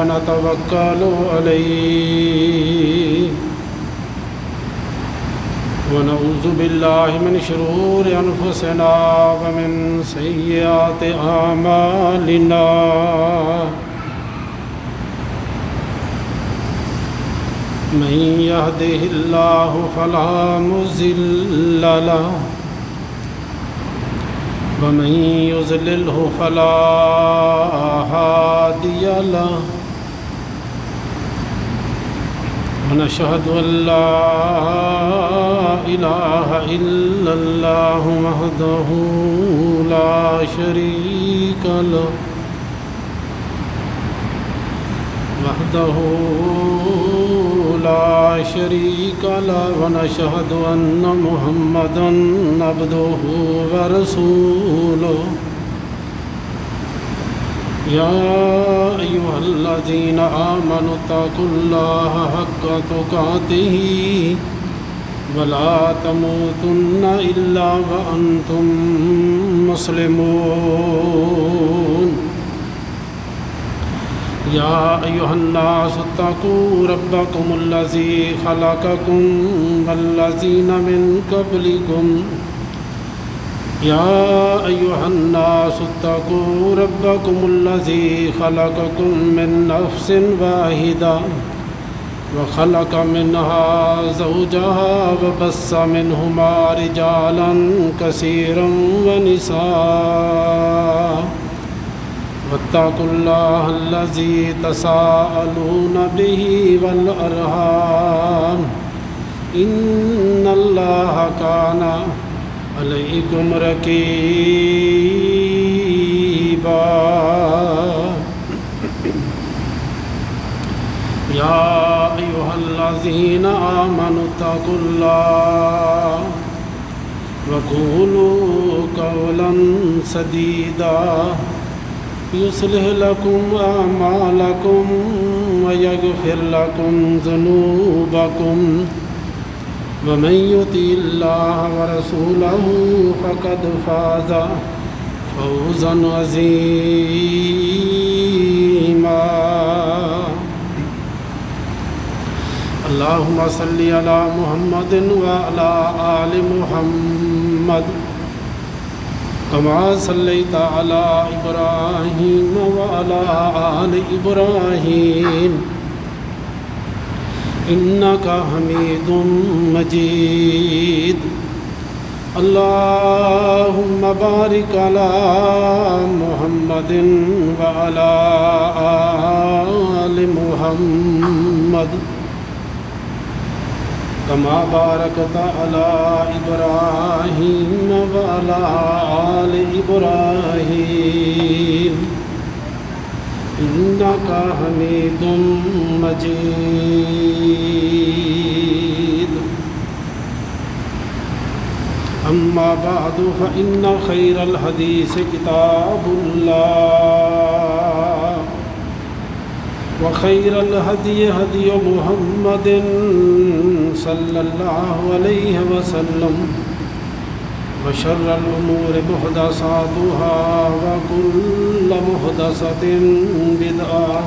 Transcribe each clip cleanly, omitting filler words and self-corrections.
ونتوكل عليه ونعوذ بالله من شرور أنفسنا ومن سيئات أعمالنا من يهده الله فلا مضل له ومن يضلله فلا هادي له ونشهد أن لا إله إلا الله وحده لا شريك له ونشهد أن محمدًا عبده ورسوله يا أيها الذين آمنوا اتقوا الله حق تقاته ولا تموتن إلا وأنتم مسلمون يا أيها الناس اتقوا ربكم الذي خلقكم والذين من قبلكم يا أيها الناس اتقوا ربكم الذي خلقكم من نفس واحدة وخلق منها زوجها وبث منهما رجالا كثيرا ونساء واتقوا الله الذي تساءلون به والأرحام إن الله كان عليكم رقيبا يا أيها الذين آمنوا اتقوا الله وقولوا قولا سديدا يصلح لكم أعمالكم ويغفر لكم ذنوبكم ومن يطع الله ورسوله فقد فاز فوزا عظيما اللهم صل على محمد وعلى آل محمد كما صليت على إبراهيم وعلى آل إبراهيم إنك حميد مجيد اللهم بارك على محمد وعلى آل محمد كما باركت على إبراهيم وعلى آل إبراهيم إنك حميد مجيد أما بعد فإن خير الحديث كتاب الله وخير الهدي هدي محمد صلى الله عليه وسلم وشر الأمور محدثاتها وكل محدثة بدعة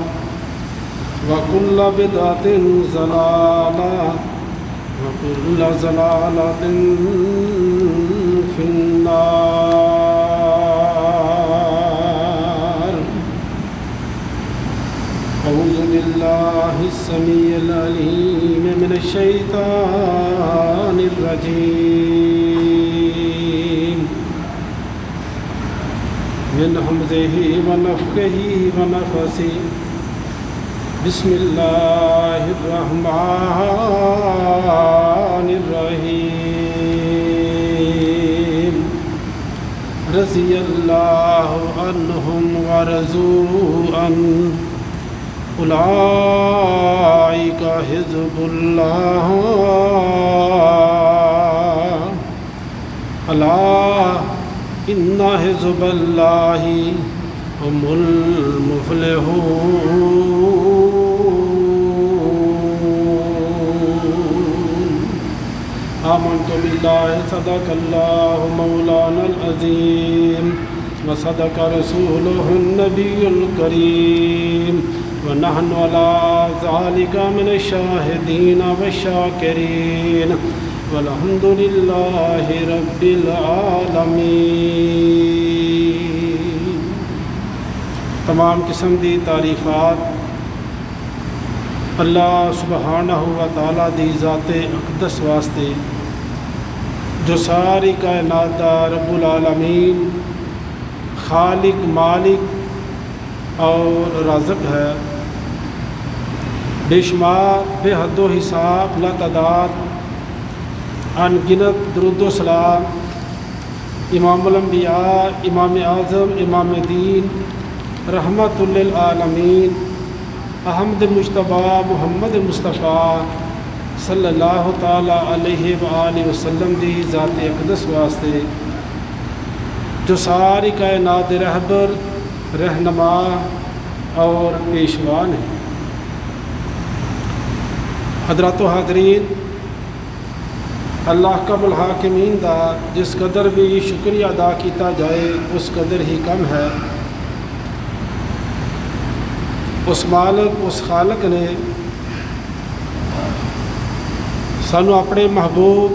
وكل بدعة ضلالة وكل ضلالة في النار أعوذ بالله السميع العليم من الشيطان الرجيم من همزه ونفخه ونفثه بسم الله الرحمن الرحيم رضي الله عنهم ورضوا عنه أولئك حزب الله ألا إن حزب الله هم المفلحون آمنت بالله صدق الله مولانا العظيم وصدق رسوله النبي الكريم ونحن على ذلك من الشاهدين والشاكرين والحمد لله رب العالمين۔ تمام قسم دی تعریفات اللہ سبحانہ و تعالیٰ دی ذات اقدس واسطے جو ساری کائنات دا رب العالمین خالق مالک اور رازق ہے۔ بے شمار بے حد و حساب لا تعداد ان گنت درود و سلام امام الانبیاء امام اعظم امام دین رحمت للعالمین احمد مجتبی محمد مصطفیٰ صلی اللہ تعالیٰ علیہ وآلہ وسلم دی ذات اقدس واسطے جو ساری کائنات رہبر رہنما اور پیشوان ہیں۔ حضرات و حاضرین، اللہ قبل حاکمین دا جس قدر بھی شکریہ ادا کیتا جائے اس قدر ہی کم ہے۔ اس مالک اس خالق نے سانو اپنے محبوب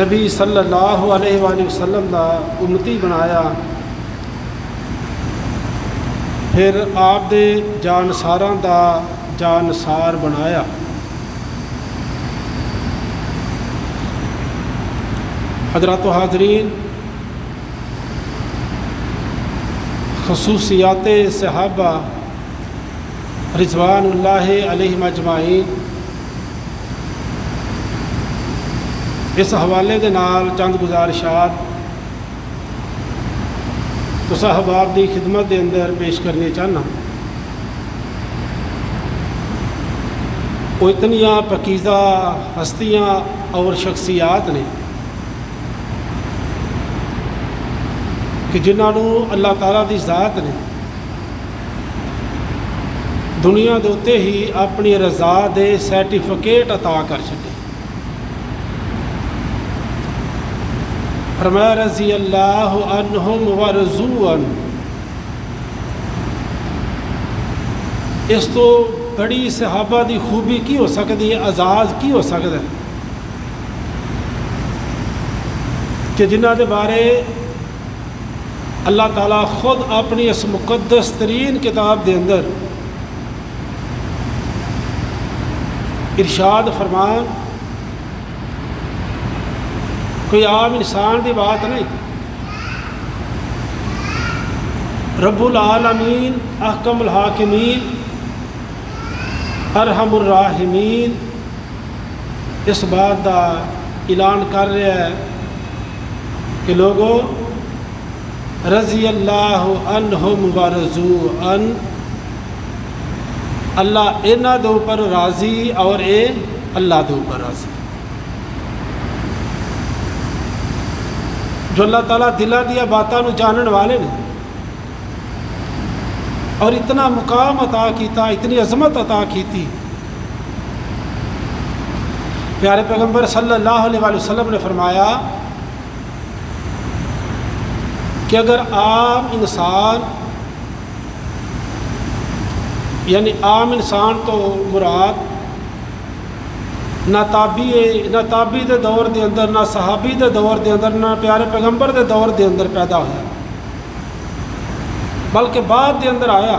نبی صلی اللہ علیہ وآلہ وسلم دا امتی بنایا، پھر آپ دے جانساراں دا جانسار بنایا۔ حضرات و حاضرین، خصوصیات صحابہ رضوان اللہ علیہم اجمعین، اس حوالے دے نال چند گزارشات تو صحابہ دی خدمت دے اندر پیش کرنے چاہنا۔ وہ اتنیاں پاکیزہ ہستیاں اور شخصیات نے کہ جنہوں اللہ تعالیٰ دی ذات نے دنیا دے اتے ہی اپنی رضا دے سرٹیفکیٹ عطا کر چھڈے۔ فرمایا رضی اللہ عنہم ورضوا عنہ۔ اس تو بڑی صحابہ دی خوبی کی ہو سکتی ہے، اعزاز کی ہو سکتا ہے کہ جنہ دے بارے اللہ تعالیٰ خود اپنی اس مقدس ترین کتاب دے اندر ارشاد فرمان، کوئی عام انسان دی بات نہیں، رب العالمین احکم الحاکمین ارحم الراحمین اس بات دا اعلان کر رہا ہے کہ لوگوں رضی اللہ عنہم ورضوا عنہ، اللہ انہاں دے اوپر راضی اور اے اللہ دے اوپر راضی۔ جو اللہ تعالیٰ دلہ دیا باتاں نو جانن والے نے اور اتنا مقام عطا کیتا، اتنی عظمت عطا کیتی۔ پیارے پیغمبر صلی اللہ علیہ وآلہ وسلم نے فرمایا کہ اگر عام انسان، یعنی عام انسان تو مراد نہ تابعی دے دور دے اندر، نہ صحابی دے دور دے اندر، نہ پیارے پیغمبر دے دور دے اندر پیدا ہویا، بلکہ بعد دے اندر آیا،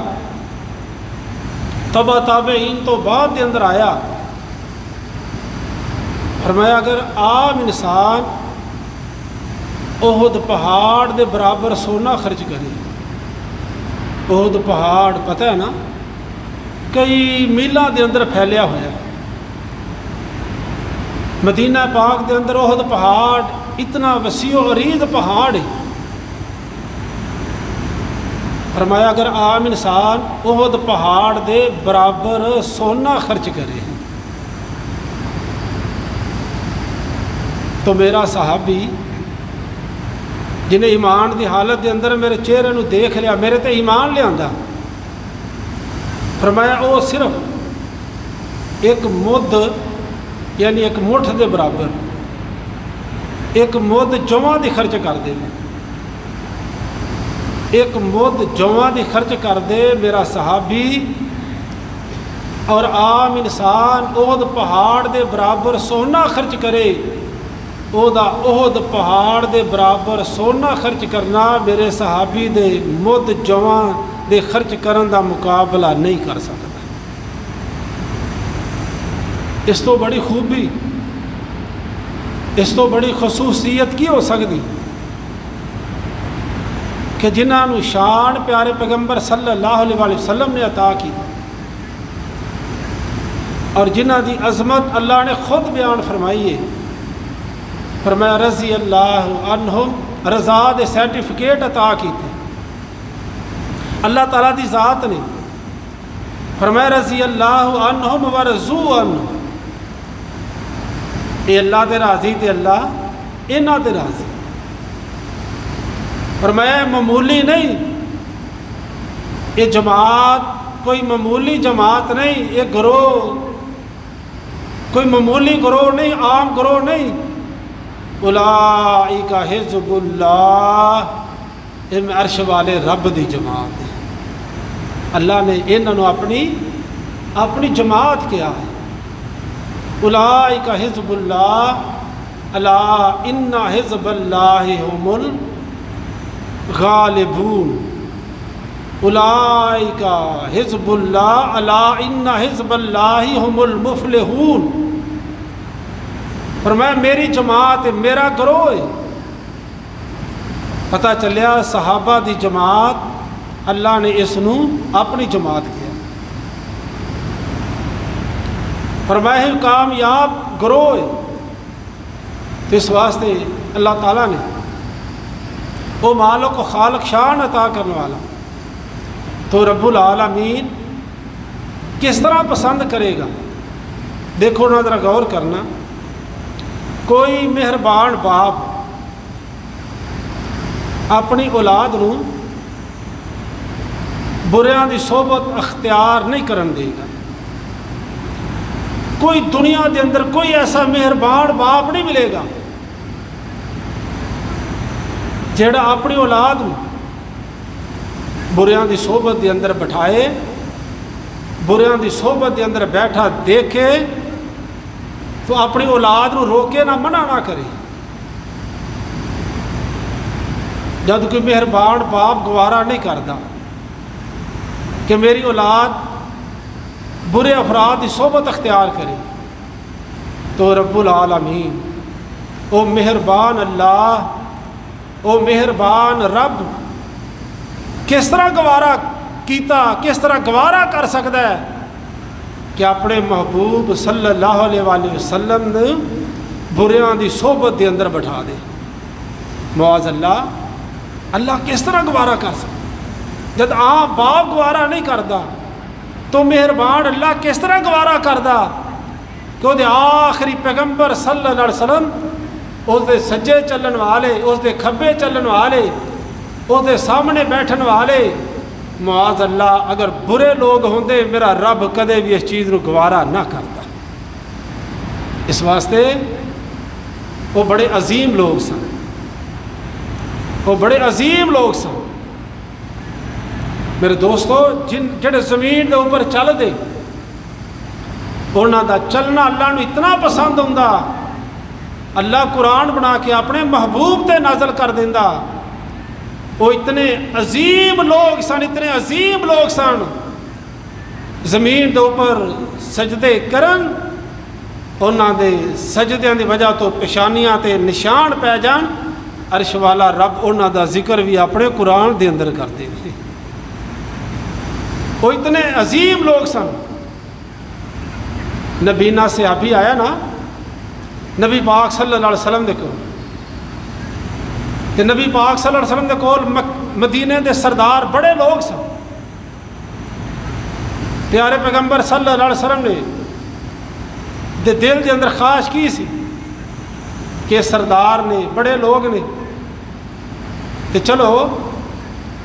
تبع تابعین تو بعد دے اندر آیا۔ فرمایا اگر عام انسان احد پہاڑ دے برابر سونا خرچ کرے، احد پہاڑ پتہ ہے نا کئی میلاں دے اندر پھیلیا ہوا، مدینہ پاک دے اندر احد پہاڑ اتنا وسیع و عریض پہاڑ ہے۔ فرمایا اگر عام انسان احد پہاڑ دے برابر سونا خرچ کرے تو میرا صحابی جنہیں ایمان دی حالت دے اندر میرے چہرے نو دیکھ لیا، میرے تے ایمان لے آندا، فرمایا وہ صرف ایک مد یعنی ایک مٹھ دے برابر ایک مد جمعہ دی خرچ کر دے، ایک مد جواں دی خرچ کر دے میرا صحابی، اور عام انسان احد پہاڑ دے برابر سونا خرچ کرے، احد پہاڑ دے برابر سونا خرچ کرنا میرے صحابی دے مد جواں دے خرچ کرن دا مقابلہ نہیں کر سکتا۔ اس تو بڑی خوبی، اس تو بڑی خصوصیت کی ہو سکتی کہ جنہاں نو شان پیارے پیغمبر صلی اللہ علیہ وآلہ وسلم نے عطا کی، اور جنہ دی عظمت اللہ نے خود بیان فرمائی ہے۔ فرمایا رضی اللہ عنہم، رضا دے سرٹیفکیٹ عطا کیتے اللہ تعالیٰ دی ذات نے۔ فرمایا رضی اللہ عنہم ورضوا عنہ، اے اللہ دے راضی تے اللہ انہاں دے راضی۔ فرمایا معمولی نہیں، یہ جماعت کوئی معمولی جماعت نہیں، یہ گروہ کوئی معمولی گروہ نہیں، عام گروہ نہیں۔ اولئک حزب اللہ، یہ عرش والے رب دی جماعت ہے۔ اللہ نے انہوں اپنی جماعت کیا ہے۔ اولئک حزب اللہ، الا ان حزب اللہ هم الغالبون۔ اولئک حزب اللہ، الا ان حزب اللہ هم المفلحون۔ فرمایا میری جماعت ہے، میرا گروہ ہے۔ پتہ چلیا صحابہ دی جماعت اللہ نے اس نو اپنی جماعت کیا۔ فرمایا کامیاب گروہ ہے، تو اس واسطے اللہ تعالیٰ نے وہ مالک و خالق شان عطا کرنے والا، تو رب العالمین کس طرح پسند کرے گا؟ دیکھو نا ذرا غور کرنا، کوئی مہربان باپ اپنی اولاد نو بریاں دی صحبت اختیار نہیں کرن دے گا۔ کوئی دنیا دے اندر کوئی ایسا مہربان باپ نہیں ملے گا جیڑا اپنی اولاد نو بریاں دی صحبت دے اندر بٹھائے، بریاں دی صحبت دے اندر بیٹھا دیکھے تو اپنی اولاد نو روکے نہ منع نہ کرے۔ جب کوئی مہربان باپ گوارا نہیں کرتا کہ میری اولاد برے افراد کی صحبت اختیار کرے، تو رب العالمین او مہربان اللہ، او مہربان رب کس طرح گوارا کیتا، کس طرح گوارا کر سکتا ہے کہ اپنے محبوب صلی اللہ علیہ وآلہ وسلم نے بریاں دی صحبت دے اندر بٹھا دے۔ معاذ اللہ، اللہ کس طرح گوارا کر سکتا؟ جب عام باپ گوارا نہیں کرتا تو مہربان اللہ کس طرح گوارا کردا کہ وہ آخری پیغمبر صلی اللہ علیہ وسلم اس دے سجے چلن والے، اس دے کھبے چلن والے، اس دے سامنے بیٹھن والے، معاذ اللہ اگر برے لوگ ہوندے میرا رب کدے بھی اس چیز نو گوارا نہ کرتا۔ اس واسطے وہ بڑے عظیم لوگ سن، وہ بڑے عظیم لوگ سن میرے دوستو، جڑے زمین دے اوپر چل دے انہاں دا چلنا اللہ نو اتنا پسند ہوندا، اللہ قرآن بنا کے اپنے محبوب تے نازل کر دیندا۔ وہ اتنے عظیم لوگ سن، اتنے عظیم لوگ سن، زمین دے اوپر سجدے کرن انہاں دے سجدیاں دی وجہ تو پیشانیاں تے نشان پہ جان، عرش والا رب انہاں دا ذکر بھی اپنے قرآن دے اندر کر دے۔ وہ اتنے عظیم لوگ سن۔ نبینا سے ابھی آیا نا نبی پاک صلی اللہ علیہ وسلم دے کول، کہ نبی پاک صلی اللہ علیہ وسلم دے کول مدینے دے سردار بڑے لوگ سن۔ پیارے پیغمبر صلی اللہ علیہ وسلم نے دل دے اندر خواہش کی سی کہ سردار نے، بڑے لوگ نے، کہ چلو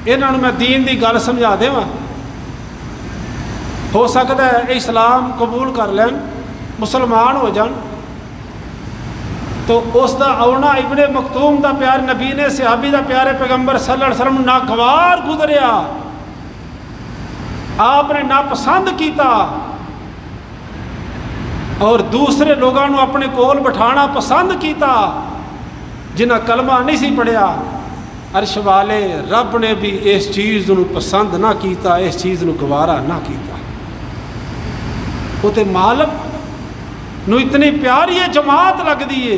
انہوں میں دین دی گل سمجھا دیواں، ہو سکتا ہے اسلام قبول کر لین، مسلمان ہو جان۔ تو اس دا آنا ابن مکتوم دا پیارے نبی نے صحابی دا پیارے پیغمبر صلی اللہ علیہ وسلم ناگوار گزریا، آپ نے ناپسند کیتا اور دوسرے لوگوں نے اپنے کول بٹھانا پسند کیتا جنہ کلمہ نہیں سی پڑھیا۔ عرش والے رب نے بھی اس چیز نو پسند نہ کیتا، اس چیز نو گوارا نہ کیتا۔ وہ تے مالک نو اتنی پیاری جماعت لگ دیئے،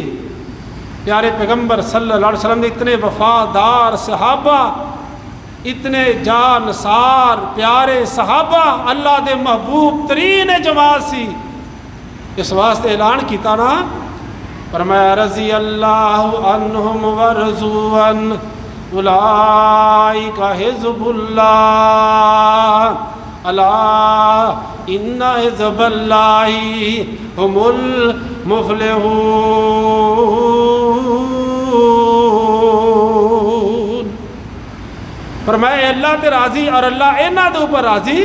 پیارے پیغمبر صلی اللہ علیہ وسلم نے اتنے وفادار صحابہ، اتنے جانسار پیارے صحابہ، اللہ دے محبوب ترین جماعت سی۔ اس واسطے اعلان کیتا نا، فرمایا رضی اللہ عنہم ورضوا عنہ اولئک حزب اللہ الا ان حزب اللہ هم المفلحون۔ فرمایا اللہ تے راضی اور اللہ انہاں دے اوپر راضی،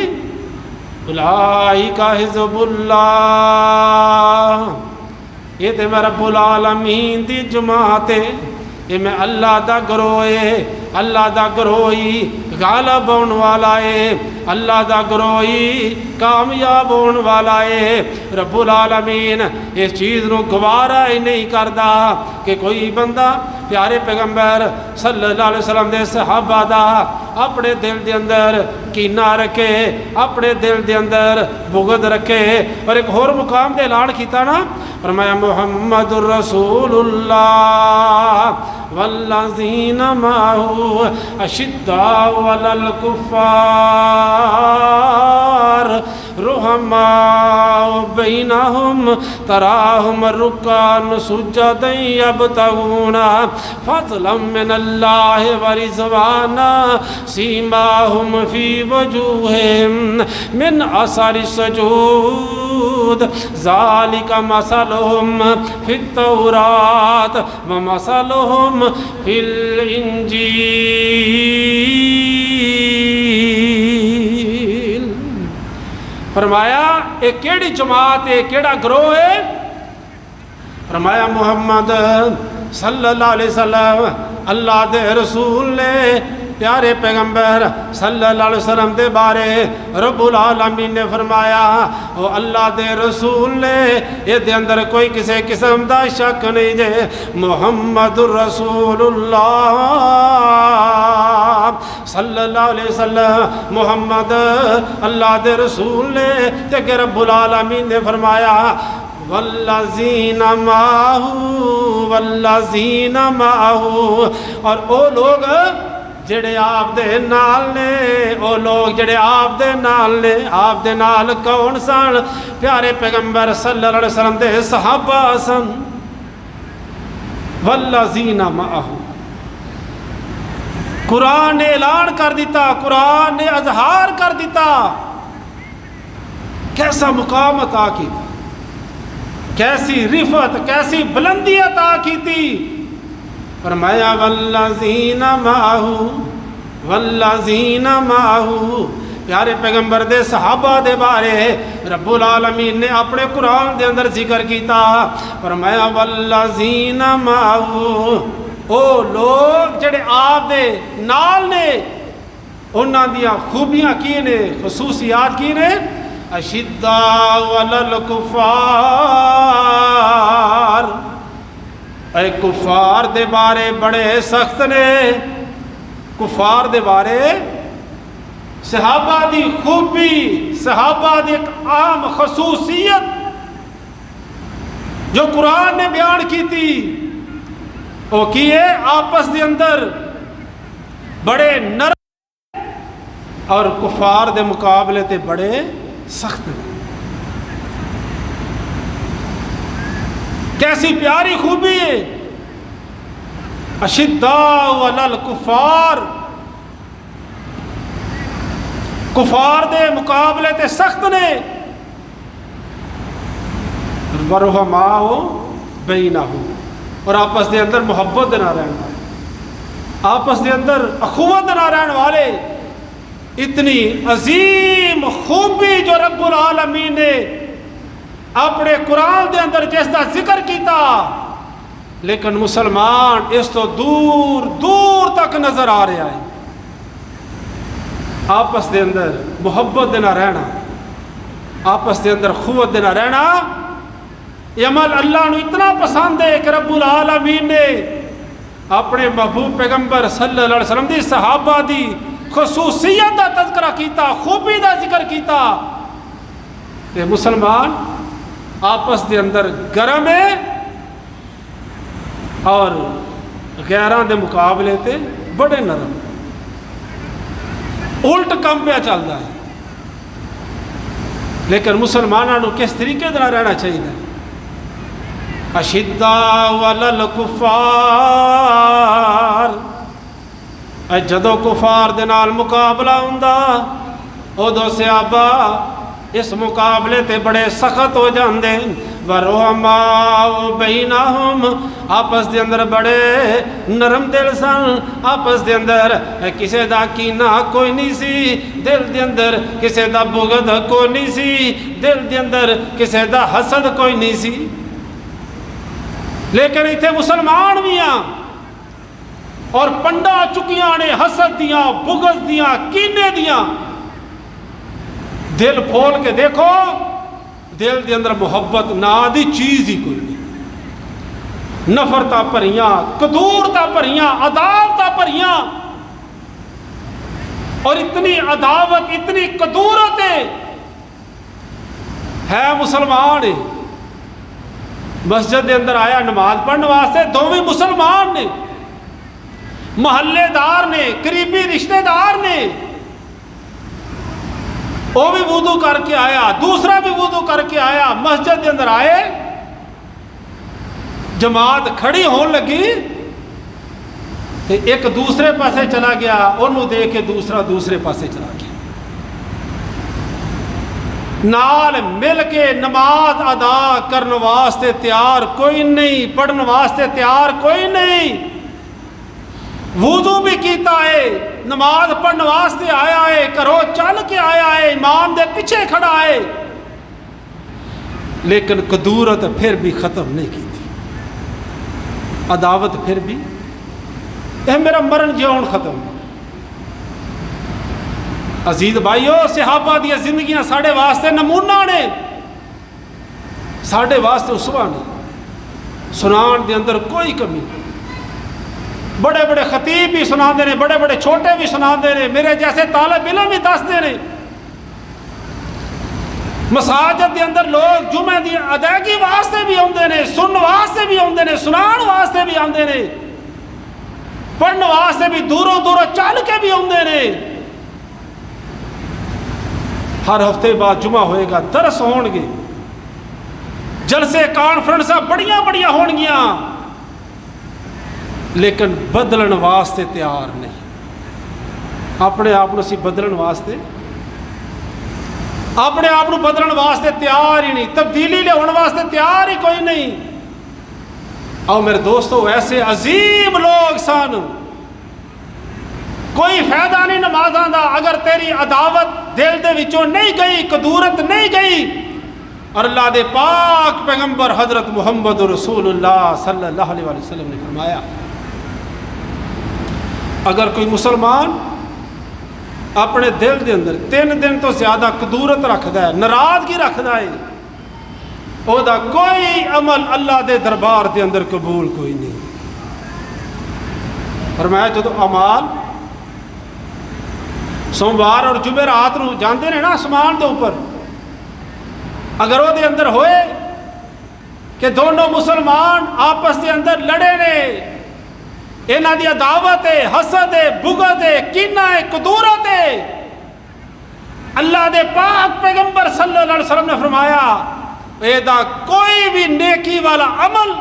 اولئک حزب اللہ، یہ تے میں رب العالمین دی جماعت ہے، یہ میں اللہ دا گروہ ہے، اللہ دا گروہی غالب ہون والا ہے، اللہ دا گروہی کامیاب ہون والا ہے۔ رب العالمین اس چیز نو گوارا ہی نہیں کردا کہ کوئی بندہ پیارے پیغمبر صلی اللہ علیہ وسلم دے صحابہ دا اپنے دل دے اندر کینہ رکھے، اپنے دل دے اندر بغض رکھے۔ اور ایک اور مقام دے اعلان کیتا نا، فرمایا محمد الرسول اللہ والذین معہ اشداء علی الکفار رحماء بینہم تراہم رکعا سجدا یبتغون فضلا من اللہ ورضوانا سیماہم فی وجوہہم من اثر السجود ذالک مثلہم فی التوراۃ ومثلہم فی الانجیل۔ فرمایا ایک کیڑی جماعت ہے، کیڑا گروہ ہے؟ فرمایا محمد صلی اللہ علیہ وسلم اللہ دے رسول نے پیارے پیغمبر صلی اللہ علیہ وسلم دے بارے رب العالمین نے فرمایا، او اللہ دے رسول نے یہ دے اندر کوئی کسی قسم دا شک نہیں دے، محمد الرسول اللہ صلی اللہ علیہ وسلم محمد اللہ دے رسول نے تے کہ رب العالمین نے فرمایا والذین معہ والذین معہ، اور او لوگ جڑے آپ دے نال نے، او لوگ جڑے آپ دے نال نے، آپ دے نال کون سن؟ پیارے پیغمبر صلی اللہ علیہ وسلم دے صحابہ سن۔ والذین معہ، قرآن نے اعلان کر دیتا، قرآن نے اظہار کر دیتا، کیسا مقام عطا کیتا، کیسی رفعت، کیسی بلندی عطا کیتی۔ فرمایا والذین معہ والذین معہ، پیارے پیغمبر دے صحابہ دے بارے رب العالمین نے اپنے قرآن دے اندر ذکر کیتا۔ فرمایا والذین معہ، او لوگ جڑے آپ دے نال نے، انہاں دیاں خوبیاں کی نے، خصوصیات کی نے؟ اشداء علی الکفار، اے کفار دے بارے بڑے سخت نے۔ کفار دے بارے صحابہ دی خوبی، صحابہ دی ایک عام خصوصیت جو قرآن نے بیان کی تھی، وہ کیے آپس دے اندر بڑے نرم اور کفار دے مقابلے تے بڑے سخت ہیں۔ کیسی پیاری خوبی ہے، اشداء علی الکفار، کفار دے مقابلے تے سخت نے، ورحماء بینہم، اور آپس دے اندر محبت نہ رہنے والے، آپس دے اندر اخوت نہ رہنے والے۔ اتنی عظیم خوبی جو رب العالمین نے اپنے قرآن دے اندر جس کا ذکر کیتا، لیکن مسلمان اس تو دور دور تک نظر آ رہا ہے. آپس دے اندر محبت دے نہ رہنا، آپس دے اندر قوت دے نہ رہنا، یہ عمل اللہ نے اتنا پسند ہے کہ رب العالمین نے اپنے محبوب پیغمبر صلی اللہ علیہ وسلم دی صحابہ دی خصوصیت دا تذکرہ کیتا، خوبی دا ذکر کیتا کہ مسلمان آپس دے اندر گرم ہے اور غیران دے مقابلے تے بڑے نرم، الٹ کم پہ چلتا ہے. لیکن مسلمانوں کس طریقے سے رہنا چاہیے؟ اشداء علی الکفار، جدو کفار دے نال مقابلہ ہوندا ادو صحابہ اس مقابلے تے بڑے سخت ہو جاندے. ورحماء بینہم، آپس دے اندر بڑے نرم دل سن، آپس دے اندر کسے دا کینہ کوئی نہیں سی، دل دے اندر کسے دا بغض کوئی نہیں سی، دل دے اندر کسے دا حسد کوئی نہیں سی. لیکن ایتھے مسلمان بھی ہیں اور پنڈا چکیاں نے حسد دیاں، بغض دیاں، کینے دیاں. دل کھول کے دیکھو، دل دے اندر محبت نا دی چیز ہی کوئی نہیں، نفرتاں بھریاں، قدورتاں بھریاں، عداوتاں بھریاں، اور اتنی عداوت اتنی قدورت ہے مسلمان ہے. مسجد دے اندر آیا نماز پڑھنے واسطے، دوویں مسلمان نے، محلے دار نے، قریبی رشتہ دار نے، وہ بھی وضو کر کے آیا، دوسرا بھی وضو کر کے آیا، مسجد کے اندر آئے، جماعت کھڑی ہون لگی، ایک دوسرے پاسے چلا گیا، انہوں دیکھ کے دوسرا دوسرے پاسے چلا گیا. نال مل کے نماز ادا کرنے واسطے تیار کوئی نہیں، پڑھنے واسطے تیار کوئی نہیں. وضو بھی کیتا ہے، نماز پڑھنے واسطے آیا ہے، کرو چل کے آیا ہے، امام دے پیچھے کھڑا ہے، لیکن قدورت پھر بھی ختم نہیں کی تھی، عداوت پھر بھی اے میرا مرن جیون ختم. عزیز بھائیو، صحابہ دی زندگیاں ساڑھے واسطے نمونہ نے، ساڑھے واسطے اسوہ نے، سنان دے اندر کوئی کمی نہیں. بڑے بڑے خطیب بھی سنا دے نے، بڑے بڑے چھوٹے بھی سنا دے نے، میرے جیسے طالب علم بھی دس دے نے. مساجد دے اندر لوگ جمعہ دی ادائیگی واسطے بھی آندے نے، سن واسطے بھی آندے نے، سنان واسطے بھی آندے نے، پڑھنے واسطے بھی دوروں دوروں چل کے بھی آندے نے. ہر ہفتے بعد جمعہ ہوئے گا، درس ہون گے، جلسے کانفرنساں بڑیاں بڑیاں ہون گیاں، لیکن بدلن واسطے تیار نہیں. اپنے آپ سی بدلن واسطے، اپنے آپ بدلن واسطے تیار ہی نہیں، تبدیلی لے ہونے واسطے تیار ہی کوئی نہیں. اور میرے دوستو، ایسے عظیم لوگ سن، کوئی فائدہ نہیں نمازاں دا اگر تیری عداوت دل دے وچوں نہیں گئی، قدورت نہیں گئی. اور اللہ دے پاک پیغمبر حضرت محمد رسول اللہ صلی اللہ علیہ وسلم نے فرمایا، اگر کوئی مسلمان اپنے دل دے اندر 3 دن تو زیادہ قدورت رکھدا ہے، ناراضگی رکھدا ہے، او دا کوئی عمل اللہ دے دربار دے اندر قبول کوئی نہیں. فرمایا جدو اعمال سوموار اور جمعرات نو جاندے نے نا آسمان دے اوپر، اگر وہ دے اندر ہوئے کہ دونوں مسلمان آپس دے اندر لڑے نے، انہاں دی عداوت ہے، حسد ہے، بغض ہے، کینہ ہے، قدورت ہے، اللہ دے پاک پیغمبر صلی اللہ علیہ وسلم نے فرمایا ایدہ کوئی بھی نیکی والا عمل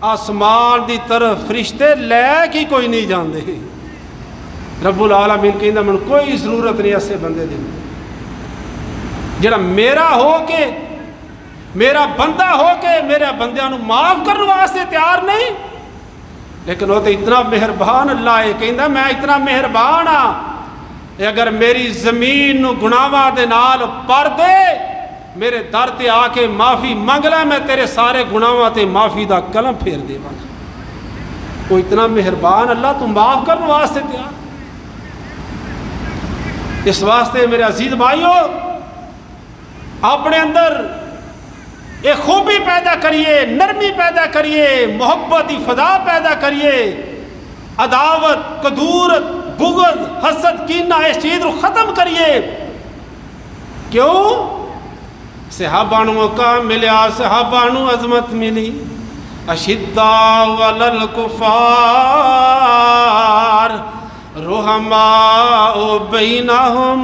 آسمان دی طرف فرشتے لے کی کوئی نہیں جاندے. رب العالمین کہندا من کوئی ضرورت نہیں ایسے بندے دی جڑا میرا ہو کے، میرا بندہ ہو کے میرے بندیاں نو معاف کرنے واسطے تیار نہیں، لیکن وہ تو اتنا مہربان اللہ ہے، کہندا میں اتنا مہربان ہاں، اگر میری زمین نو گناہاں دے نال پر دے میرے در تے آ کے معافی منگ لے، میں تیرے سارے گناہاں تے معافی دا قلم پھیر دیواں گا۔ وہ اتنا مہربان اللہ، تو معاف کرنے واسطے تیار۔ اس واسطے میرے عزیز بھائیو، اپنے اندر ایک خوبی پیدا کریے، نرمی پیدا کریے، محبت کی فضا پیدا کریے، عداوت، کدورت، بغض، حسد، کینہ اس چیز کو ختم کریے۔ کیوں؟ صحابہ نو موقع ملیا، صحابہ نو عظمت ملی۔ اشداء علی الکفار رحماء بینہم،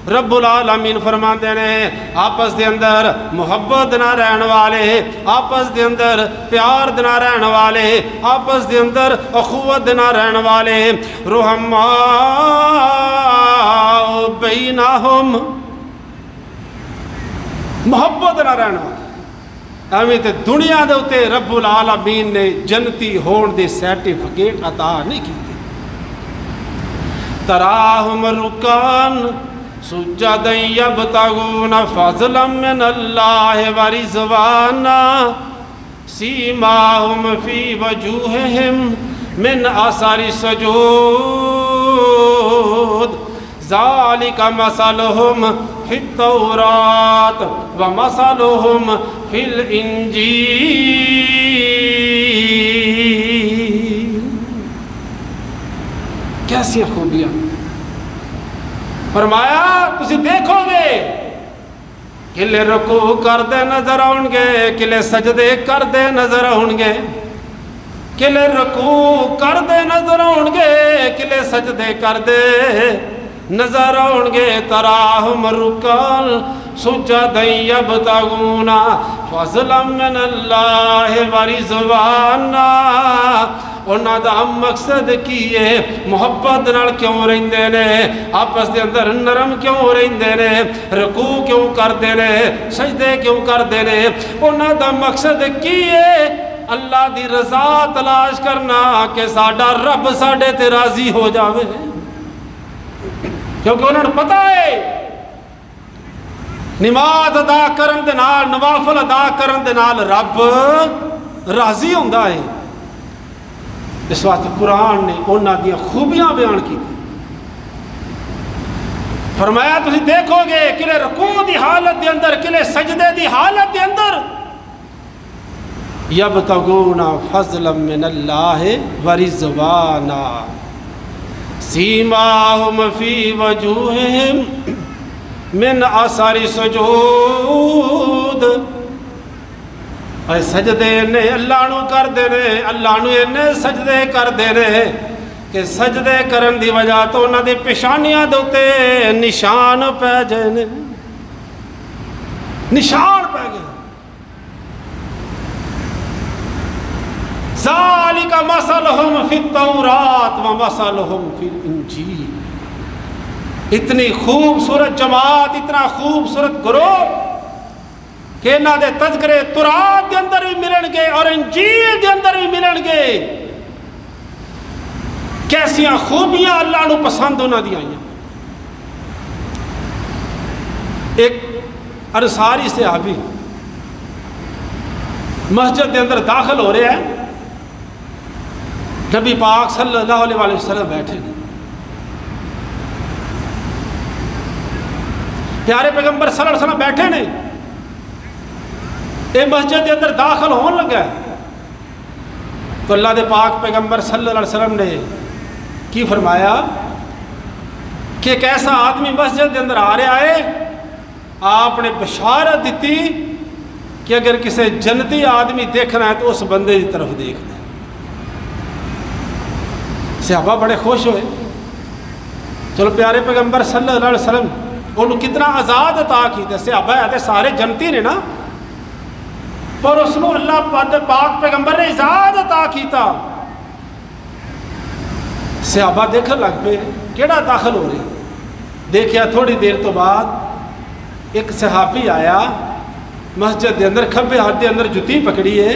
رب العالمین فرماتے ہیں آپس دے اندر محبت نہ رہن والے، آپس دے اندر پیار نہ رہن والے، آپس دے اندر اخوت نہ رہن والے، رحماء بینہم، محبت نہ رہن والے۔ ایویں تے دنیا دے اتے رب العالمین نے جنتی ہون دے سرٹیفکیٹ عطا نہیں کیتے۔ تراہم رکان سجدا یبتغون فضلا من اللہ ورضوانا سیماہم فی وجوہہم من اثر السجود ذالک مثلہم فی التوراۃ ومثلہم فی الانجیل۔ کیسی خوبیاں! فرمایا تسی دیکھو گے کلے رکوع کردے نظر آؤں گے، کلے سجدے کردے نظر آؤں گے، کلے رکوع کردے نظر آؤں گے، کلے سجدے کردے نظر آؤں گے۔ تراہم رکعاً سجدا یبتغون فضلا من اللہ ورضوانا۔ انہاں دا مقصد کی ہے؟ محبت نال کیوں رہندے نے؟ آپس دے اندر نرم کیوں رہندے نے؟ رکوع کیوں کردے نے؟ سجدے کیوں کردے نے؟ انہاں دا مقصد کی ہے؟ اللہ دی رضا تلاش کرنا کہ ساڈا رب ساڈے تے راضی ہو جاوے، کیونکہ انہوں نے پتہ ہے نماز ادا کرن دے نال، نوافل ادا کرن دے نال رب راضی ہوندا ہے۔ اس واسطے قرآن نے انہاں دی خوبیاں بیان کی۔ فرمایا تسی دیکھو گے کلے رکوع دی حالت دے اندر، کلے سجدے دی حالت دے اندر یبتغون فضلا من اللہ ورضوانا سیماہم فی وجوہہم من اثر السجود۔ اے سجدے نے اللہ نو کر دے نے، اللہ نو اینے سجدے کر دے نے کہ سجدے کرن دی وجہ تو انہاں دی پیشانیاں دے اتے نشان پہ جائے نے، نشان پہ گئے۔ ذالک مثلہم فی التوراۃ ومثلہم فی الانجیل۔ اتنی خوبصورت جماعت، اتنا خوبصورت گروہ کہ انہاں دے تذکرے تورات دے اندر بھی ملن گے اور انجیل دے اندر بھی ملن گے۔ کیسیاں خوبیاں اللہ نو پسند انہاں دی آئیاں۔ ایک انصاری صحابی مسجد دے اندر داخل ہو رہے ہیں، نبی پاک صلی اللہ علیہ وسلم بیٹھے ہیں، پیارے پیغمبر صلی اللہ علیہ وسلم بیٹھے نے، یہ مسجد کے اندر داخل ہون لگا ہے تو اللہ دے پاک پیغمبر صلی اللہ علیہ وسلم نے کی فرمایا کہ ایک ایسا آدمی مسجد کے اندر آ رہا ہے، آپ نے بشارت دیتی کہ اگر کسی جنتی آدمی دیکھنا ہے تو اس بندے کی طرف دیکھنا ہے۔ صحابہ بڑے خوش ہوئے، چلو پیارے پیغمبر صلی اللہ علیہ وسلم انہوں کتنا آزاد عطا کیتے، صحابہ ہے سارے جنتی نے نا، پر اس کو اللہ پاک پیغمبر نے آزاد عطا کیتا۔ صحابہ دیکھن لگ پے کیڑا داخل ہو رہی، دیکھیا تھوڑی دیر تو بعد ایک صحابی آیا مسجد کے اندر، کھبے ہاتھ کے اندر جتی پکڑی ہے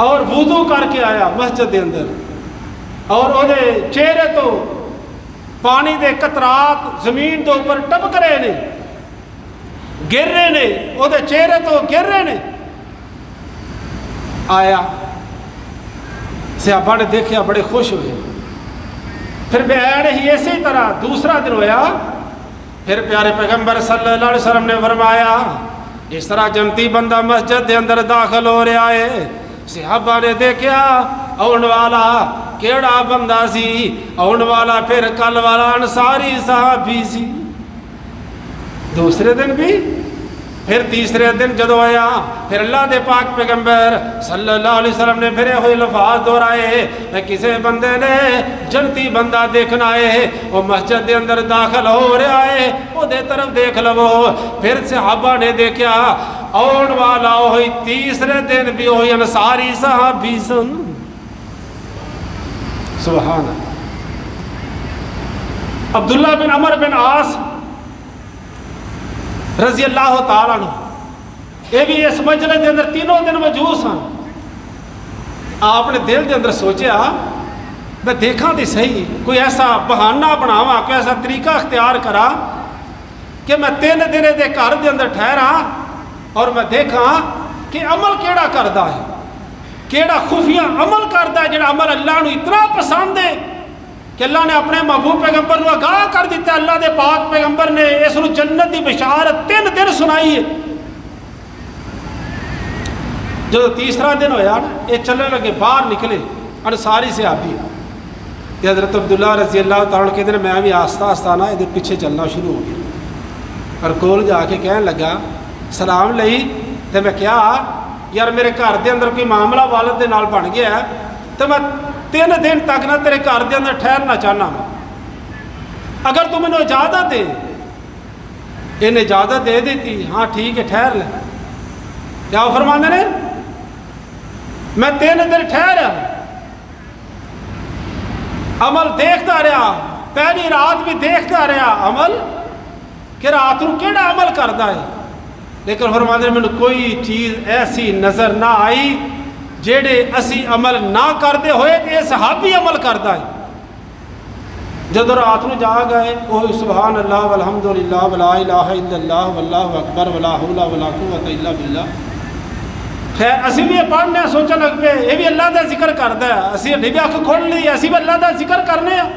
اور وضو کر کے آیا مسجد کے اندر، اور وہ چہرے تو پانی دے قطرات زمین دے اوپر ٹپک رہے نے، گر رہے نے، وہ چہرے تو گر رہے نے. آیا صحابہ نے دیکھا، بڑے خوش ہوئے. پھر بیان ہی اسی طرح دوسرا دن ہویا. پھر پیارے پیغمبر صلی اللہ علیہ وسلم نے فرمایا اس طرح جنتی بندہ مسجد دے اندر داخل ہو رہا ہے. صحابہ نے دیکھا آن والا کیڑا بندہ سی. آن والا پھر کل والا انصاری صحابی سی. دوسرے دن بھی، پھر تیسرے دن جدو آیا، پھر اللہ دے پاک پیغمبر صلی اللہ علیہ وسلم نے پھر یہ لفظ دہرائے میں کسی بندے نے جنتی بندہ دیکھنا ہے، وہ مسجد دے اندر داخل ہو رہا ہے، وہ دے طرف دیکھ لو. پھر صحابہ نے دیکھا آن والا ہوئی تیسرے دن بھی ہوئی انصاری صحابی سن. سبحان اللہ. عبداللہ بن عمر بن عاص رضی اللہ تعالیٰ عنہ، یہ بھی اس مجلس کے اندر تینوں دن موجود ہیں. آپ نے دل کے اندر سوچا میں دیکھا تو صحیح کوئی ایسا بہانہ بناواں، کوئی ایسا طریقہ اختیار کرا کہ میں 3 دن دے گھر دے اندر ٹھہرا اور میں دیکھا کہ عمل کیڑا کردا ہے، کیڑا خفیہ عمل کردا ہے، جڑا عمل اللہ نو اتنا پسند ہے کہ اللہ نے اپنے محبوب پیغمبر نو آگاہ کر دیتا. اللہ دے پاک پیغمبر نے اس نو جنت دی بشارت 3 دن سنائی ہے. جب تیسرا دن ہویا نا، یہ چلنے لگے، باہر نکلے انصاری صحابی کہ حضرت عبداللہ رضی اللہ تعالیٰ کے دن میں بھی آہستہ آہستہ نا یہ پیچھے چلنا شروع ہو گیا. اور کول جا کے کہنے لگا سلام لئی تو میں کیا یار میرے گھر دے اندر کوئی معاملہ والد دے نال بن گیا ہے تو میں 3 دن تک نہ تیرے گھر دے اندر ٹھہرنا چاہنا، اگر تو مجھے اجازت دے. انہیں اجازت دے دیتی، ہاں ٹھیک ہے ٹھہر لے. کیا فرمانے نے میں 3 دن ٹھہرا، عمل دیکھتا رہا، پہلی رات بھی دیکھتا رہا عمل کہ رات نو کیڑا عمل کرتا ہے. لیکن فرمانے میں کوئی چیز ایسی نظر نہ آئی جیڑے اسی عمل نہ کرتے ہوئے کہ یہ صحابی عمل کرتا ہے. جب رات نو جا گئے وہ سبحان اللہ والحمدللہ ولا الہ الا اللہ واللہ اکبر ولا حول ولا قوت الا باللہ. خیر اسی بھی یہ پڑھنے سوچنے لگ پے یہ بھی اللہ دا ذکر کرتا ہے. اسی بھی اکھ کھول لی، اسی بھی اللہ دا ذکر کرنے ہیں.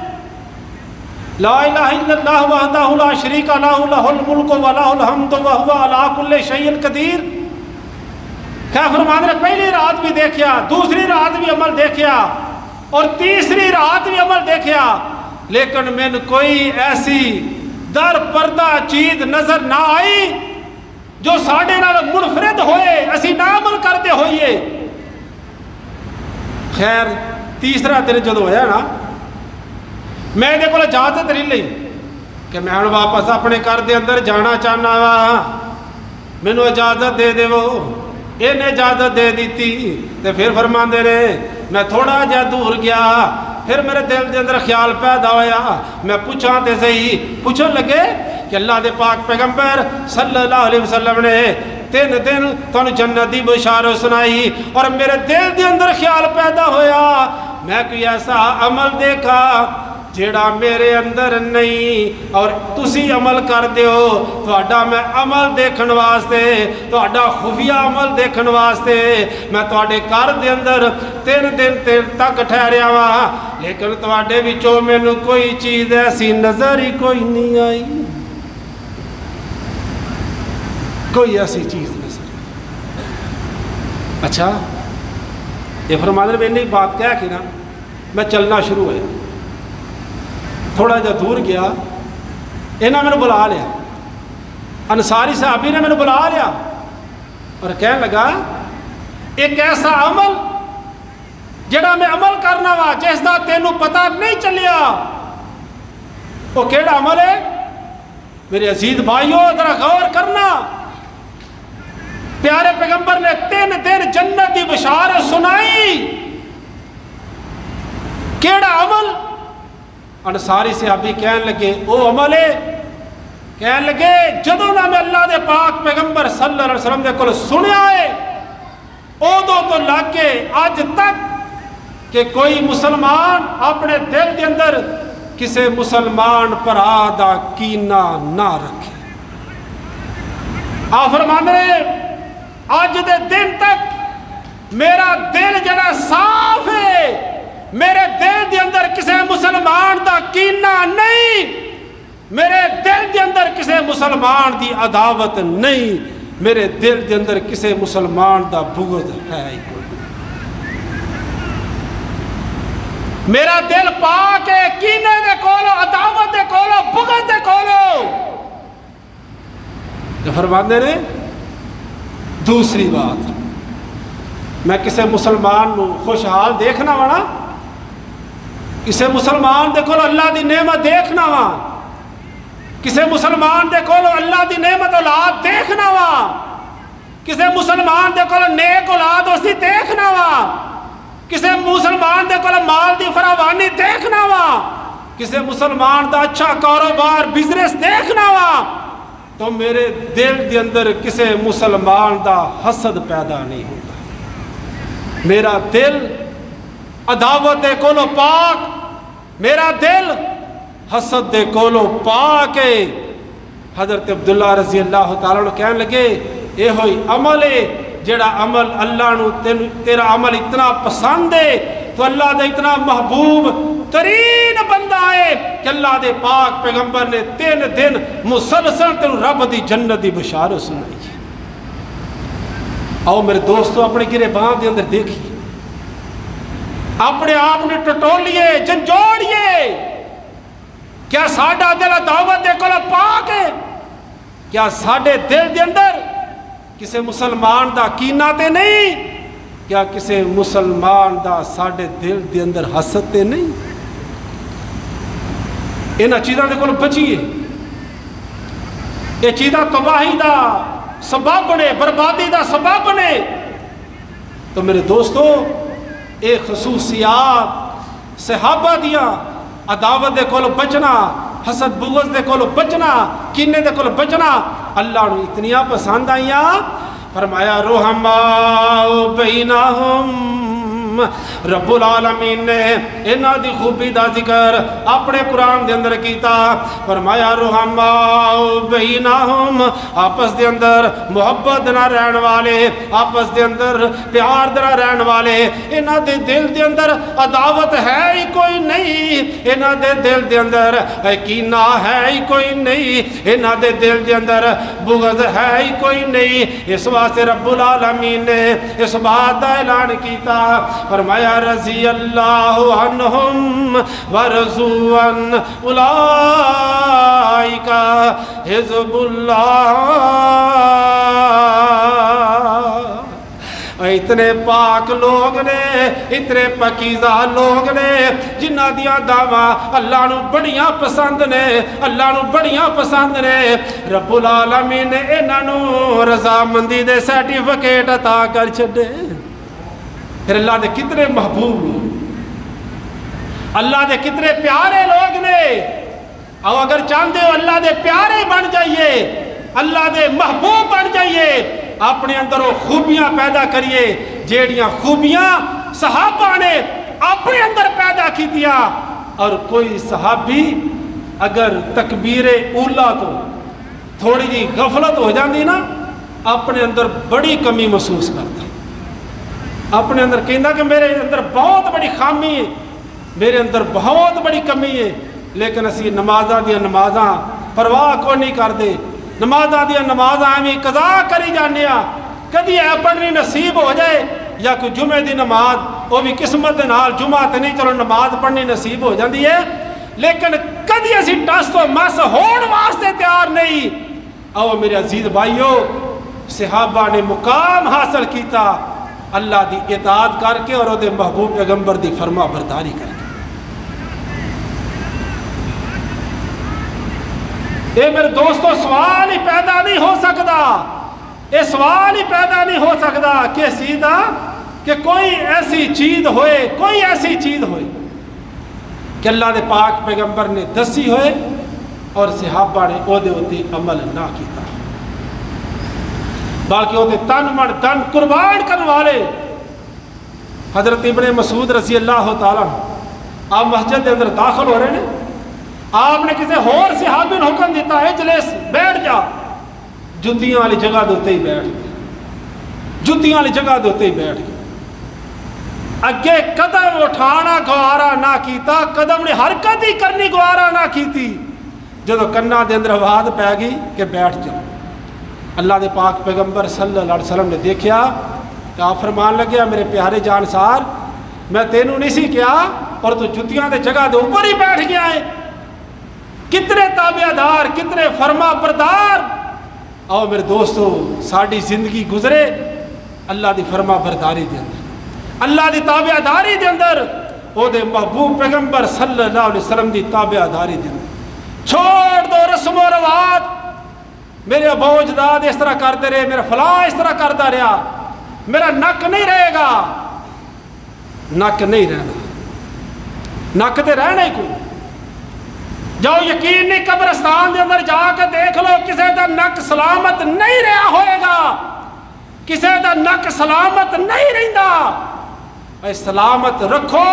لا الہ الا اللہ وحدہ لا شریک لہ لہ الملک ولہ الحمد وہو علی کل شیء قدیر. کیا فرمان رہے پہلی رات بھی دیکھیا، دوسری رات بھی عمل دیکھیا اور تیسری رات بھی عمل دیکھیا، لیکن میں کوئی ایسی در پردہ چیز نظر نہ آئی جو ساڑھے نال منفرد ہوئے اسی نہ عمل کرتے ہوئیے. خیر تیسرا دن جدو ہویا نا، میں دے کو اجازت نہیں لئی کہ میں ہن واپس اپنے گھر دے اندر جانا چاہنا وا، مینوں اجازت دے دے. وہ انہیں اجازت دے دیتی تے پھر فرماندے رہے میں تھوڑا جا دور گیا، پھر میرے دل دے اندر خیال پیدا ہویا، میں پوچھاں تے صحیح، پوچھن لگے کہ اللہ دے پاک پیغمبر صلی اللہ علیہ وسلم نے 3 دن تانوں جنت دی بشارت سنائی اور میرے دل دے اندر خیال پیدا ہویا میں کوئی ایسا عمل دیکھا جیڑا میرے اندر نہیں اور تسی عمل کر دیو. تہاڈا میں عمل دیکھن واسطے، تہاڈا خفیہ عمل دیکھن واسطے میں تہاڈے گھر دے اندر 3 دن تک ٹھہریا وا، لیکن تہاڈے وچوں مینوں کوئی چیز ایسی نظر ہی کوئی نہیں آئی، کوئی ایسی چیز نظر. اچھا یہ فرمانے میں نے بات کہہ کے نا میں چلنا شروع ہوا، تھوڑا جا دور گیا، انہاں میں بلا لیا، انصاری صحابی نے میں بلا لیا اور کہنے لگا ایک ایسا عمل جڑا میں عمل کرنا وا جس دا تینوں پتہ نہیں چلیا، وہ کیڑا عمل ہے؟ میرے عزیز بھائیو ذرا غور کرنا، پیارے پیغمبر نے 3 دن جنت دی بشارت سنائی، کیڑا عمل؟ انصاری صحابی کہنے لگے او عمل ہے، کہنے لگے جدوں نہ میں اللہ دے پاک پیغمبر صلی اللہ علیہ وسلم دے کول سنیا ہے ادو تو لگ کے اج تک کہ کوئی مسلمان اپنے دل کے اندر کسی مسلمان بھرا دا کینہ نہ رکھے. آپ فرماندے نے اج دے دن تک میرا دل جڑا صاف ہے، میرے دل دے اندر کسے مسلمان دا کینہ نہیں، میرے دل دے اندر کسے مسلمان دی عداوت نہیں، میرے دل دے اندر کسے مسلمان دا بغض ہے ہی کوئی۔ میرا دل پاک ہے کینے دے کولو، عداوت دے کولو، بغض دے کولو۔ جو فرماندے نے دوسری بات، میں کسے مسلمان نو خوشحال دیکھنا وا، کسے مسلمان دے کولو اللہ دی نعمت دیکھنا وا، کسے مسلمان دے کولو اللہ دی نعمت اولاد دیکھنا وا، کسے مسلمان دے کولو نیک اولاد اسی دیکھنا وا، کسے مسلمان دے کولو مال دی فراوانی دیکھنا وا، کسے مسلمان دا اچھا کاروبار بزنس دیکھنا وا، تو میرے دل دے اندر کسے مسلمان دا حسد پیدا نہیں ہوتا۔ میرا دل عداوت دے کولو پاک، میرا دل حسد دے کولو پاک ہے۔ حضرت عبداللہ رضی اللہ تعالیٰ عنہ کہنے لگے اے ہوئی عمل ہے جڑا عمل اللہ نو تیرا عمل اتنا پسند ہے تو اللہ دے اتنا محبوب ترین بندہ ہے کہ اللہ دے پاک پیغمبر نے 3 دن مسلسل تینوں رب دی جنت دی بشارت سنائی۔ آؤ میرے دوستو اپنے گریباں دے اندر دیکھیے، اپنے آپ نے ٹٹولیے، جھنجھوڑیے، کیا ساڈا دل عداوت دے کولو پاک ہے؟ کیا ساڈے دل دے اندر کسے مسلمان دا کینہ تے نہیں؟ کیا کسے مسلمان دا ساڈے دل دے اندر حسد تے نہیں؟ انہاں چیزاں دے کولو بچیے، یہ چیزاں تباہی دا سبب نے، بربادی دا سبب نے۔ تو میرے دوستو اے خصوصیات صحابہ دیاں، عداوت دے کولو بچنا، حسد بغض دے کولو بچنا، کینے دے کولو بچنا اللہ نے اتنیاں پسند آئیاں۔ فرمایا رحماء بینہم، رب العالمین نے انہاں دی خوبی دا ذکر اپنے قرآن دے اندر کیتا۔ فرمایا رحماء بینہم، آپس دے اندر محبت نہ رہن والے، آپس دے اندر پیار نہ رہن والے، انہاں دے دل دے اندر عداوت ہے ہی کوئی نہیں، انہاں دے دل دے اندر کینہ ہے ہی کوئی نہیں، انہاں دے دل دے اندر بغض ہے ہی کوئی نہیں۔ اس واسطے رب العالمین نے اس بات دا اعلان کیتا، فرمایا رضی اللہ عنہم ورضوا عنہ اولئک حزب اللہ۔ اتنے پاک لوگ نے، اتنے پاکیزہ لوگ نے جنہ دیاں دعویٰ اللہ نو بڑیاں پسند نے، اللہ نو بڑیاں پسند نے۔ رب العالمین نے انہاں نو رضامندی دے سرٹیفکیٹ عطا کر چھڈے۔ پھر اللہ دے کتنے محبوب لوگ، اللہ دے کتنے پیارے لوگ نے۔ اور اگر چاہتے ہو اللہ دے پیارے بن جائیے، اللہ دے محبوب بن جائیے، اپنے اندر وہ خوبیاں پیدا کریے جیڑیاں خوبیاں صحابہ نے اپنے اندر پیدا کی دیا۔ اور کوئی صحابی اگر تکبیر اولا تو تھوڑی جی غفلت ہو جاندی نا، اپنے اندر بڑی کمی محسوس کرتا، اپنے اندر کہنا کہ میرے اندر بہت بڑی خامی ہے، میرے اندر بہت بڑی کمی ہے، لیکن اسی نمازاں دیا نمازاں پرواہ کو نہیں کر دے، نمازاں دیا نمازاں ہمیں قضا کری جانے، کدی اے پڑھنی نصیب ہو جائے یا کوئی جمعے دی نماز وہ بھی قسمت دے نال، جمعہ تے نہیں چلو نماز پڑھنی نصیب ہو جاندی ہے، لیکن کدی اسی ٹس تو مس ہون واسطے تیار نہیں۔ او میرے عزیز بھائیو، صحابہ نے مقام حاصل کیتا اللہ دی اطاعت کر کے اور دے محبوب پیغمبر دی فرما برداری کر کے۔ اے میرے دوستو سوال ہی پیدا نہیں ہو سکتا، اے سوال ہی پیدا نہیں ہو سکتا کہ سیدھا کہ کوئی ایسی چیز ہوئے، کوئی ایسی چیز ہوئے کہ اللہ دے پاک پیغمبر نے دسی ہوئے اور صحابہ نے او دے ہوتی عمل نہ کیتا، بلکہ وہ تن من دن قربان کرنے والے۔ حضرت ابن مسعود رضی اللہ تعالیٰ آپ مسجد کے اندر داخل ہو رہے ہیں، آپ نے کسی اور صحابی نے حکم دیتا ہے اجلس، بیٹھ جا، جتیاں والی جگہ دے ہی بیٹھ گئے، جتیاں والی جگہ دے ہی بیٹھ گئے۔ اگے قدم اٹھانا گوارا نہ کیتا، قدم نے حرکت ہی کرنی گوارا نہ کیتی، جدو کنا دے اندر آواز پی گئی کہ بیٹھ جاؤ۔ اللہ دے پاک پیغمبر صلی اللہ علیہ وسلم نے دیکھا تو آپ فرمان لگیا میرے پیارے جانسار میں تینوں نہیں سی کیا اور تو جتیاں دے جگہ دے اوپر ہی بیٹھ گیا ہے۔ کتنے تابع دار، کتنے فرما بردار۔ آؤ میرے دوستو ساری زندگی گزرے اللہ دی فرما برداری دے اندر، اللہ دی تابع داری دے اندر، او دے محبوب پیغمبر صلی اللہ علیہ وسلم دی تابع داری دے اندر۔ چھوڑ دو رسم و رواج، میرے ابو اجداد اس طرح کرتے رہے، میرا فلاں اس طرح کرتا رہا، میرا نک نہیں رہے گا، نک نہیں رہنا، نک تے رہنا ہی کوئی۔ جاؤ یقین نہیں قبرستان دے اندر جا کے دیکھ لو کسے دا نک سلامت نہیں رہا ہوئے گا، کسے دا نک سلامت نہیں رہندا۔ اے سلامت رکھو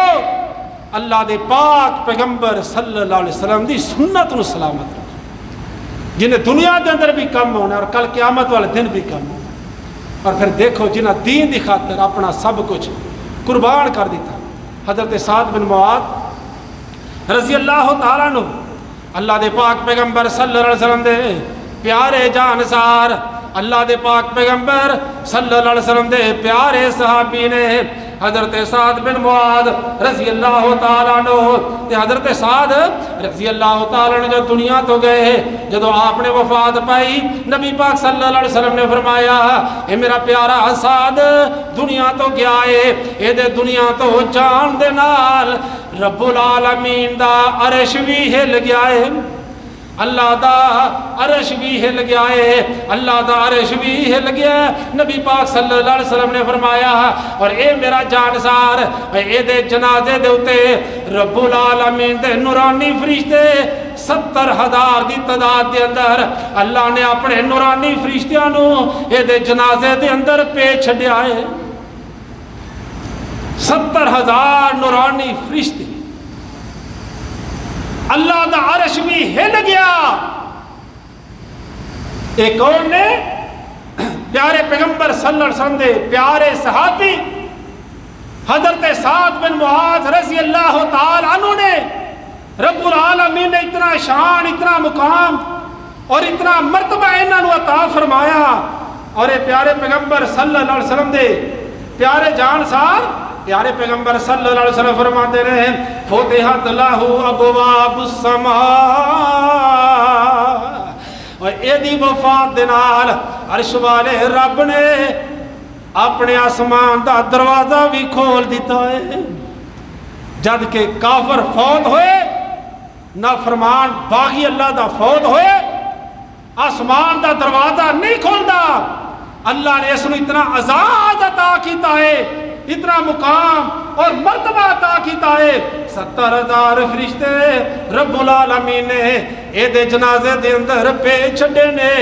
اللہ دے پاک پیغمبر صلی اللہ علیہ وسلم دی سنت نو سلامت رکھو، جنہیں دنیا دے اندر بھی کم ہونا اور کل قیامت والے دن بھی کم ہونا۔ اور پھر دیکھو جنہ دین دی خاطر اپنا سب کچھ قربان کر دیتا۔ حضرت سعد بن معاذ رضی اللہ تعالیٰ عنہ اللہ دے پاک پیغمبر صلی اللہ علیہ وسلم دے پیارے جانسار، اللہ دے پاک پیغمبر صلی اللہ علیہ وسلم دے پیارے صحابی نے حضرت سعد بن معاذ رضی اللہ تعالیٰ عنہ تے حضرت سعد رضی اللہ تعالیٰ عنہ جو دنیا تو گئے، جدو آپ نے وفات پائی نبی پاک صلی اللہ علیہ وسلم نے فرمایا اے میرا پیارا سعد دنیا تو گیا ہے، اے دے دنیا تو جان دے نال رب العالمین دا عرش بھی ہل گیا ہے، اللہ دا عرش بھی ہل گیا ہے، اللہ دا عرش بھی ہل گیا ہے۔ نبی پاک صلی اللہ علیہ وسلم نے فرمایا اور اے میرا جانسار اے دے جنازے دے اتے رب العالمین دے نورانی فرشتے 70,000 دی تعداد دے اندر اللہ نے اپنے نورانی فرشتیاں نو اے دے جنازے دے اندر پیش چھڈیا ہے۔ 70,000 نورانی فرشتے، اللہ دا عرش بھی ہل گیا۔ ایک اور نے پیارے پیغمبر صلی اللہ علیہ وسلم دے پیارے صحابی حضرت سعد بن معاذ رضی اللہ تعالی عنہ نے رب العالمین نے اتنا شان، اتنا مقام اور اتنا مرتبہ انہاں نو عطا فرمایا، اور اے پیارے پیغمبر صلی اللہ علیہ وسلم دے پیارے جانسار پیارے پیغمبر صلی اللہ علیہ وسلم فرماتے رہے فتحت لہ ابواب السماء، اور اے دی وفات دے نال عرش والے رب نے اپنے آسمان دا دروازہ بھی کھول دیتا ہے۔ جد کہ کافر فوت ہوئے، نافرمان باغی اللہ دا فوت ہوئے، آسمان دا دروازہ نہیں کھولدا۔ اللہ نے اس نے اتنا عزاز عطا کیتا ہے، اتنا مقام اور مرتبہ عطا کیتا ہے، 70,000 فرشتے رب العالمین نے اے دے جنازے دے اندر پہ چھڑے نے،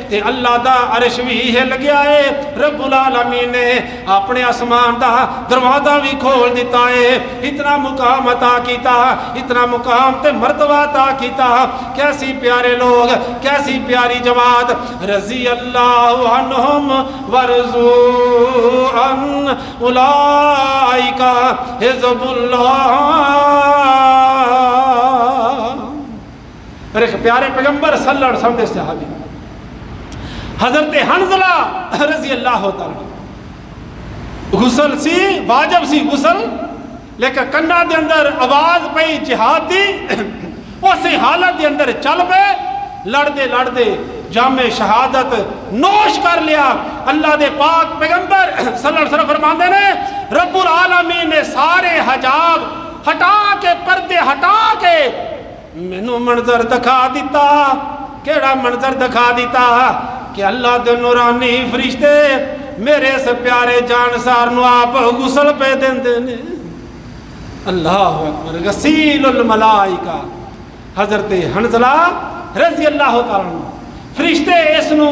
تے اللہ دا عرش بھی ہل گیا ہے، رب العالمین نے اپنے آسمان دا دروازہ بھی کھول دیتا ہے۔ اتنا مقام عطا کیتا، اتنا مقام تے مرتبہ عطا کیتا۔ کیسی پیارے لوگ، کیسی پیاری جماعت، رضی اللہ عنہم ورضوا عن اولئک حزب اللہ۔ میرے پیارے پیغمبر صلی اللہ علیہ وسلم دے صحابی حضرت حنظلہ رضی اللہ تعالیٰ، غسل سی واجب سی غسل، لیکن کنہ دے اندر آواز پئی جہاد دی، اسی حالت دے اندر چل پے، لڑدے لڑدے جام شہادت نوش کر لیا۔ اللہ دے پاک پیغمبر صلی اللہ علیہ وسلم فرماندے نے رب العالمین نے سارے حجاب ہٹا کے، پردے ہٹا کے مینوں منظر دکھا دیتا۔ کیڑا منظر دکھا دیتا کہ اللہ دے نورانی فرشتے میرے اس پیارے جانسار نو آپ غسل پہ دیندے نے۔ اللہ اکبر، غسیل الملائکہ حضرت حنظلہ رضی اللہ تعالیٰ عنہ، فرشتے اس نو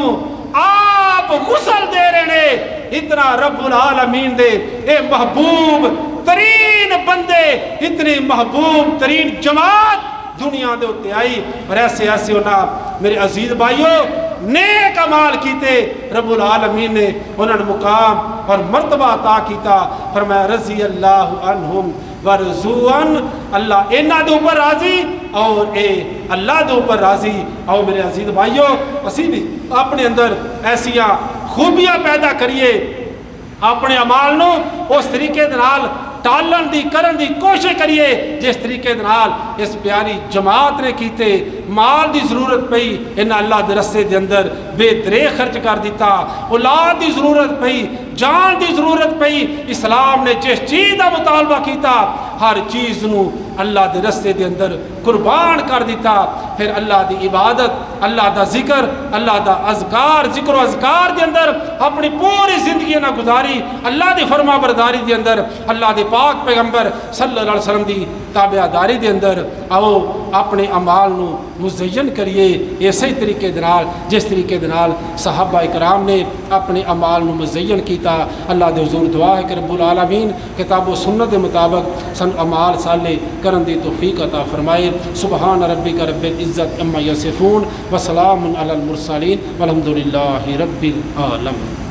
آپ غسل دے رہے نے۔ اتنا رب العالمین دے اے محبوب ترین بندے، اتنی محبوب ترین جماعت دنیا دے ہوتے آئی، اور ایسے ایسے ہونا میرے عزیز بھائیوں نیک اعمال کیتے رب العالمین نے انہوں نے مقام اور مرتبہ عطا کیتا. فرمایا رضی اللہ عنہم ورضوان, اللہ انہاں دے اوپر راضی اور اے اللہ دے اوپر راضی. آؤ میرے عزیز بھائیو اسی بھی اپنے اندر ایسیاں خوبیاں پیدا کریے, اپنے عمال نو اس طریقے دے نال ٹالن دی کرن دی کوشش کریے جس طریقے دے نال اس پیاری جماعت نے کیتے. مال دی ضرورت پئی انہاں اللہ دے رستے دے اندر بے درے خرچ کر دیتا, اولاد دی ضرورت پئی, جان دی ضرورت پئی, اسلام نے جس چیز دا مطالبہ کیتا ہر چیز نو اللہ دے رستے دے اندر قربان کر دیتا. پھر اللہ دی عبادت, اللہ دا ذکر, اللہ دا اذکار, ذکر و اذکار دے اندر اپنی پوری زندگی نہ گزاری, اللہ دی فرما برداری دے اندر, اللہ دے پاک پیغمبر صلی اللہ علیہ وسلم دی تابع داری دے اندر. آؤ اپنے اعمال نو مزین کریے اسی طریقے دے نال جس طریقے دے نال صحابہ اکرام نے اپنے اعمال نو مزین کیتا. اللہ دے حضور دعا ہے کہ رب العالمین کتاب و سنت دے مطابق سن اعمال صالح کرن دی توفیق عطا فرمائے. سبحان ربک رب العزت عما یصفون وسلام علی المرسلین والحمد للہ رب العالمین.